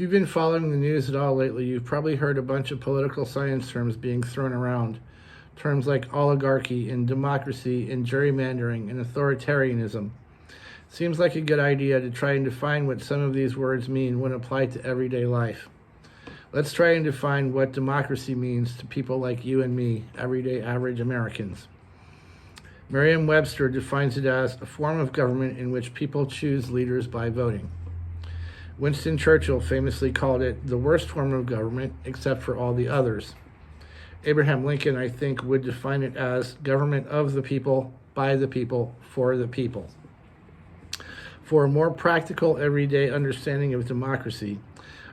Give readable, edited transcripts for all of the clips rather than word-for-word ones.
you've been following the news at all lately, you've probably heard a bunch of political science terms being thrown around. Terms like oligarchy and democracy and gerrymandering and authoritarianism. Seems like a good idea to try and define what some of these words mean when applied to everyday life. Let's try and define what democracy means to people like you and me, everyday average Americans. Merriam-Webster defines it as a form of government in which people choose leaders by voting. Winston Churchill famously called it the worst form of government, except for all the others. Abraham Lincoln, I think, would define it as government of the people, by the people, for the people. For a more practical, everyday understanding of democracy,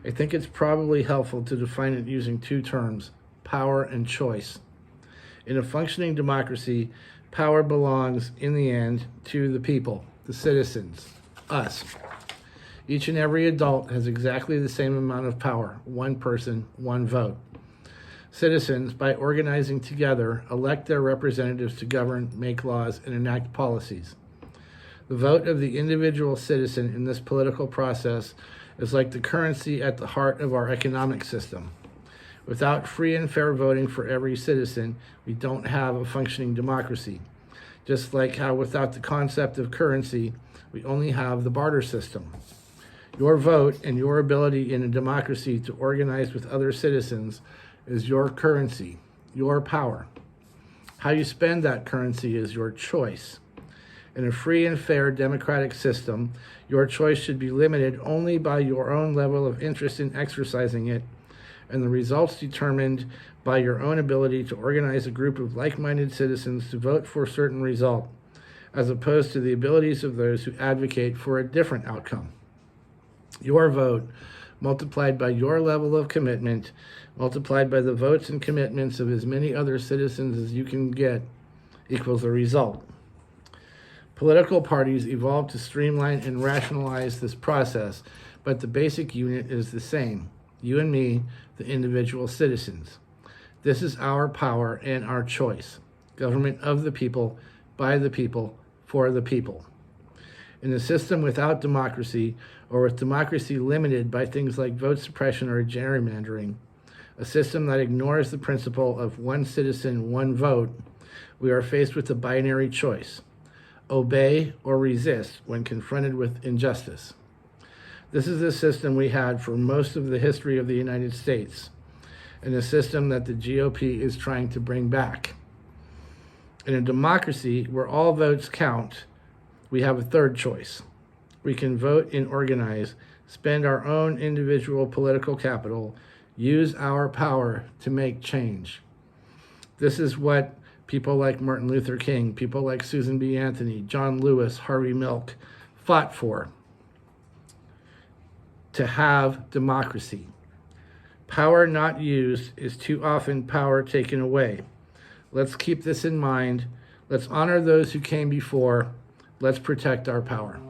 I think it's probably helpful to define it using two terms, power and choice. In a functioning democracy, power belongs, in the end, to the people, the citizens, us. Each and every adult has exactly the same amount of power, one person, one vote. Citizens, by organizing together, elect their representatives to govern, make laws, and enact policies. The vote of the individual citizen in this political process is like the currency at the heart of our economic system. Without free and fair voting for every citizen, we don't have a functioning democracy. Just like how without the concept of currency, we only have the barter system. Your vote and your ability in a democracy to organize with other citizens is your currency, your power. How you spend that currency is your choice. In a free and fair democratic system, your choice should be limited only by your own level of interest in exercising it, and the results determined by your own ability to organize a group of like-minded citizens to vote for a certain result, as opposed to the abilities of those who advocate for a different outcome. Your vote, multiplied by your level of commitment, multiplied by the votes and commitments of as many other citizens as you can get, equals the result. Political parties evolved to streamline and rationalize this process, but the basic unit is the same. You and me, the individual citizens. This is our power and our choice. Government of the people, by the people, for the people. In a system without democracy, or with democracy limited by things like vote suppression or gerrymandering, a system that ignores the principle of one citizen, one vote, we are faced with a binary choice: obey or resist when confronted with injustice. This is the system we had for most of the history of the United States, and a system that the GOP is trying to bring back. In a democracy where all votes count, we have a third choice. We can vote and organize, spend our own individual political capital, use our power to make change. This is what people like Martin Luther King, people like Susan B. Anthony, John Lewis, Harvey Milk fought for. To have democracy. Power not used is too often power taken away. Let's keep this in mind. Let's honor those who came before. Let's protect our power.